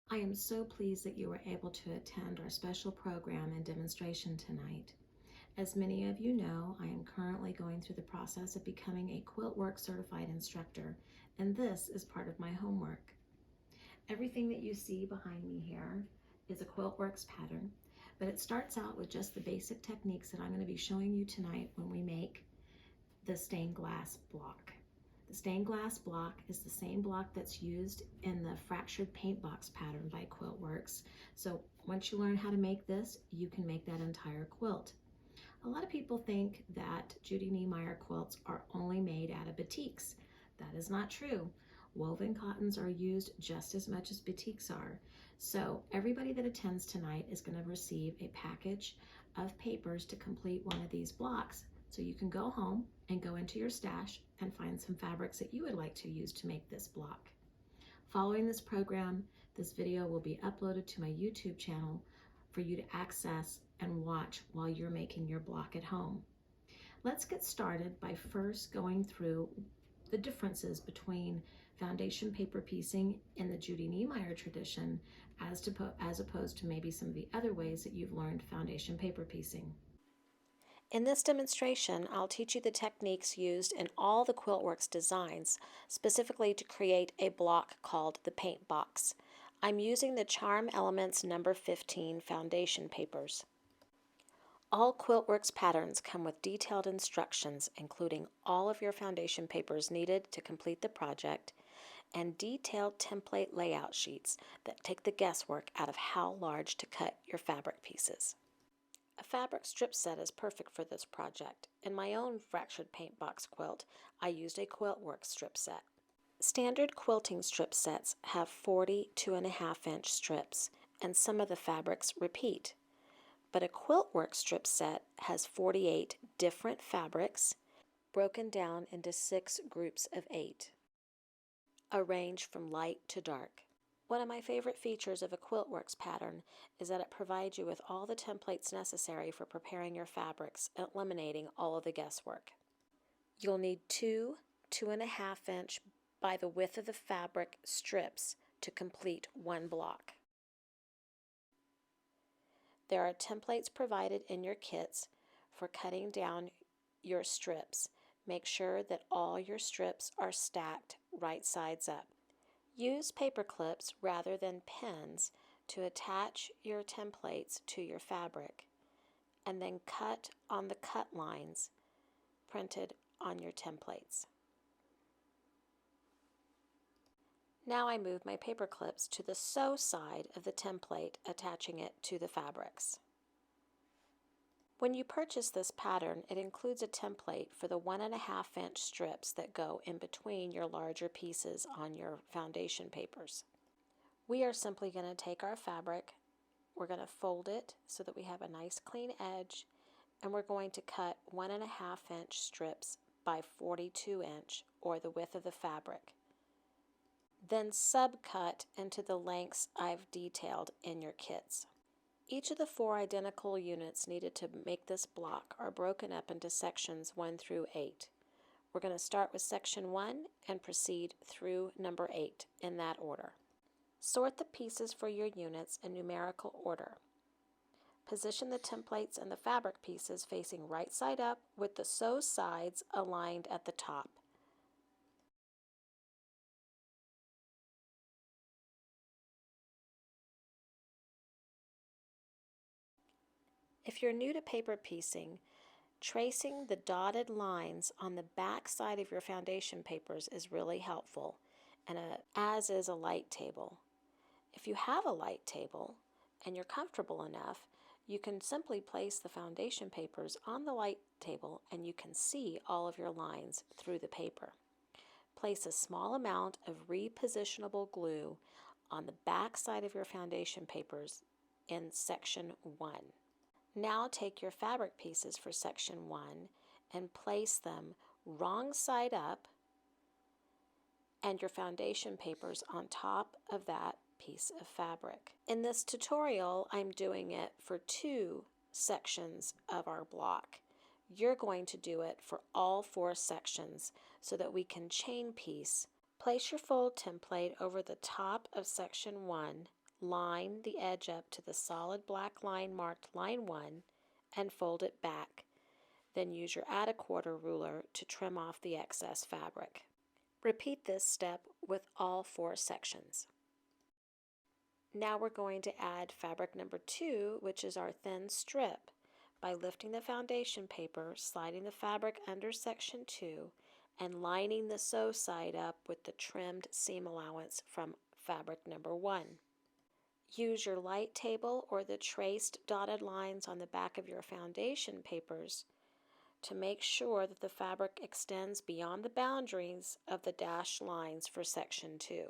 I am so pleased that you were able to attend our special program and demonstration tonight. As many of you know, I am currently going through the process of becoming a Quiltworx certified instructor, and this is part of my homework. Everything that you see behind me here is a Quiltworx pattern, but it starts out with just the basic techniques that I'm going to be showing you tonight when we make the stained glass block. The stained glass block is the same block that's used in the fractured paint box pattern by Quiltworx. So once you learn how to make this, you can make that entire quilt. A lot of people think that Judy Niemeyer quilts are only made out of batiks. That is not true. Woven cottons are used just as much as batiks are. So everybody that attends tonight is going to receive a package of papers to complete one of these blocks. So you can go home and go into your stash and find some fabrics that you would like to use to make this block. Following this program, this video will be uploaded to my YouTube channel for you to access and watch while you're making your block at home. Let's get started by first going through the differences between foundation paper piecing in the Judy Niemeyer tradition as opposed to maybe some of the other ways that you've learned foundation paper piecing. In this demonstration, I'll teach you the techniques used in all the Quiltworx designs, specifically to create a block called the paint box. I'm using the Charm Elements number 15 foundation papers. All Quiltworx patterns come with detailed instructions, including all of your foundation papers needed to complete the project, and detailed template layout sheets that take the guesswork out of how large to cut your fabric pieces. A fabric strip set is perfect for this project. In my own fractured paint box quilt, I used a Quiltworx strip set. Standard quilting strip sets have 40 2.5-inch strips, and some of the fabrics repeat. But a Quiltworx strip set has 48 different fabrics, broken down into 6 groups of 8, arranged from light to dark. One of my favorite features of a Quiltworx pattern is that it provides you with all the templates necessary for preparing your fabrics, eliminating all of the guesswork. You'll need 2 2.5-inch by the width of the fabric strips to complete one block. There are templates provided in your kits for cutting down your strips. Make sure that all your strips are stacked right sides up. Use paper clips rather than pins to attach your templates to your fabric, and then cut on the cut lines printed on your templates. Now I move my paper clips to the sew side of the template, attaching it to the fabrics. When you purchase this pattern, it includes a template for the 1.5-inch strips that go in between your larger pieces on your foundation papers. We are simply going to take our fabric, we're going to fold it so that we have a nice clean edge, and we're going to cut 1.5-inch strips by 42-inch, or the width of the fabric. Then subcut into the lengths I've detailed in your kits. Each of the 4 identical units needed to make this block are broken up into sections 1 through 8. We're going to start with section 1 and proceed through number 8 in that order. Sort the pieces for your units in numerical order. Position the templates and the fabric pieces facing right side up with the sew sides aligned at the top. If you're new to paper piecing, tracing the dotted lines on the back side of your foundation papers is really helpful, and as is a light table. If you have a light table and you're comfortable enough, you can simply place the foundation papers on the light table and you can see all of your lines through the paper. Place a small amount of repositionable glue on the back side of your foundation papers in section 1. Now take your fabric pieces for section 1 and place them wrong side up and your foundation papers on top of that piece of fabric. In this tutorial, I'm doing it for 2 sections of our block. You're going to do it for all 4 sections so that we can chain piece. Place your fold template over the top of section 1 line the edge up to the solid black line marked line 1 and fold it back. Then use your add a quarter ruler to trim off the excess fabric. Repeat this step with all 4 sections. Now we're going to add fabric number 2, which is our thin strip, by lifting the foundation paper, sliding the fabric under section 2, and lining the sew side up with the trimmed seam allowance from fabric number 1. Use your light table or the traced dotted lines on the back of your foundation papers to make sure that the fabric extends beyond the boundaries of the dashed lines for section 2.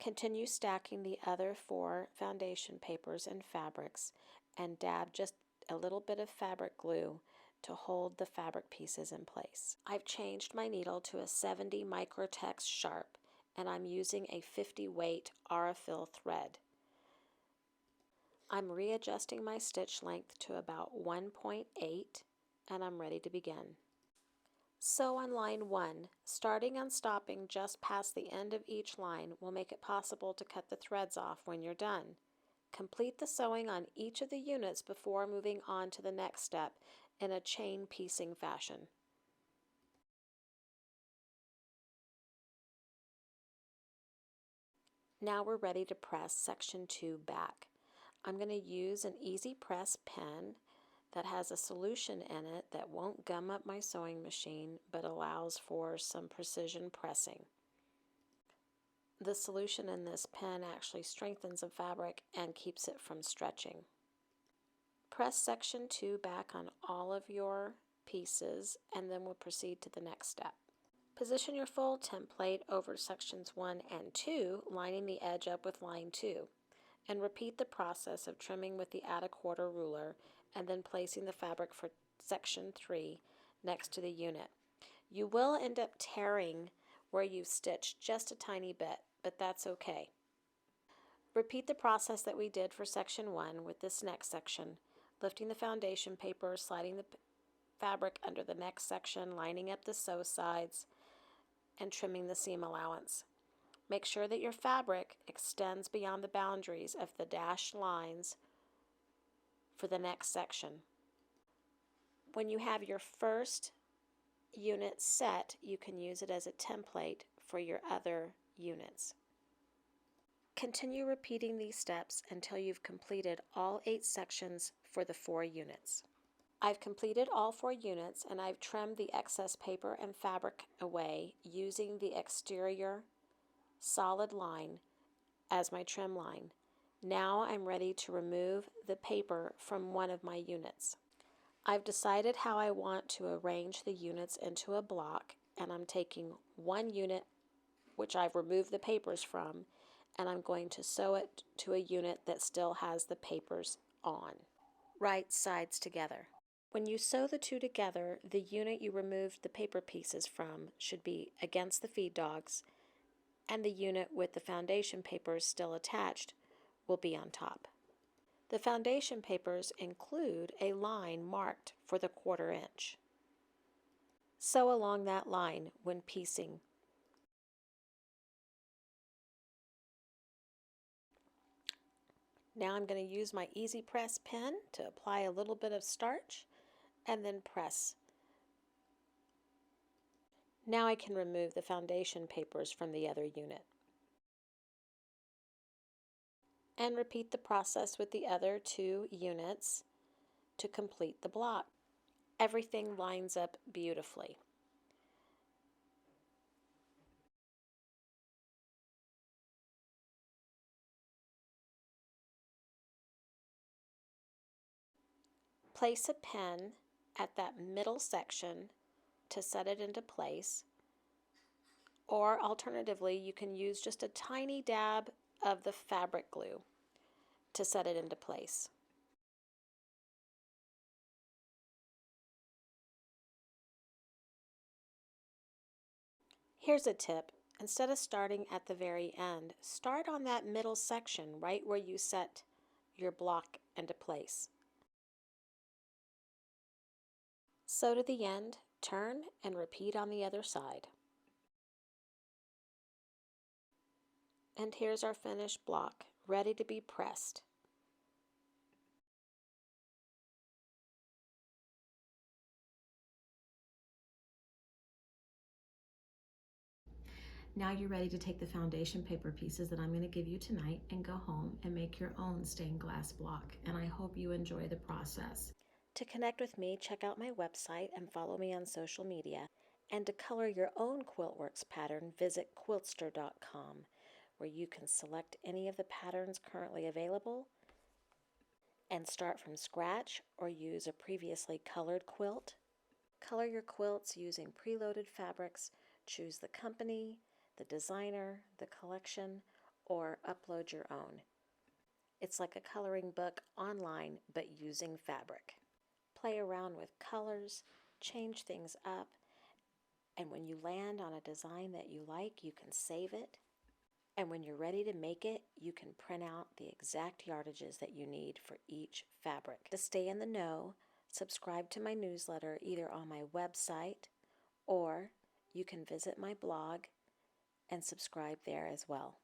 Continue stacking the other 4 foundation papers and fabrics and dab just a little bit of fabric glue to hold the fabric pieces in place. I've changed my needle to a 70 microtex sharp, and I'm using a 50 weight Aurifil thread. I'm readjusting my stitch length to about 1.8, and I'm ready to begin. Sew on line 1. Starting and stopping just past the end of each line will make it possible to cut the threads off when you're done. Complete the sewing on each of the units before moving on to the next step in a chain piecing fashion. Now we're ready to press section 2 back. I'm going to use an easy press pen that has a solution in it that won't gum up my sewing machine but allows for some precision pressing. The solution in this pen actually strengthens the fabric and keeps it from stretching. Press section 2 back on all of your pieces and then we'll proceed to the next step. Position your fold template over sections 1 and 2, lining the edge up with line 2, and repeat the process of trimming with the add a quarter ruler and then placing the fabric for section 3 next to the unit. You will end up tearing where you stitched just a tiny bit, but that's okay. Repeat the process that we did for section 1 with this next section, lifting the foundation paper, sliding the fabric under the next section, lining up the sew sides, and trimming the seam allowance. Make sure that your fabric extends beyond the boundaries of the dashed lines for the next section. When you have your first unit set, you can use it as a template for your other units. Continue repeating these steps until you've completed all 8 sections for the 4 units. I've completed all 4 units and I've trimmed the excess paper and fabric away using the exterior solid line as my trim line. Now I'm ready to remove the paper from one of my units. I've decided how I want to arrange the units into a block, and I'm taking one unit which I've removed the papers from, and I'm going to sew it to a unit that still has the papers on. Right sides together. When you sew the 2 together, the unit you removed the paper pieces from should be against the feed dogs, and the unit with the foundation papers still attached will be on top. The foundation papers include a line marked for the 1/4 inch. Sew along that line when piecing. Now I'm going to use my easy press pen to apply a little bit of starch and then press. Now I can remove the foundation papers from the other unit. And repeat the process with the other 2 units to complete the block. Everything lines up beautifully. Place a pen at that middle section to set it into place, or alternatively you can use just a tiny dab of the fabric glue to set it into place. Here's a tip. Instead of starting at the very end, start on that middle section right where you set your block into place. Sew to the end, turn, and repeat on the other side. And here's our finished block, ready to be pressed. Now you're ready to take the foundation paper pieces that I'm going to give you tonight and go home and make your own stained glass block, and I hope you enjoy the process. To connect with me, check out my website and follow me on social media. And to color your own Quiltworx pattern, visit quiltster.com, where you can select any of the patterns currently available and start from scratch or use a previously colored quilt. Color your quilts using preloaded fabrics, choose the company, the designer, the collection, or upload your own. It's like a coloring book online, but using fabric. Play around with colors, change things up, and when you land on a design that you like, you can save it. And when you're ready to make it, you can print out the exact yardages that you need for each fabric. To stay in the know, subscribe to my newsletter either on my website or you can visit my blog and subscribe there as well.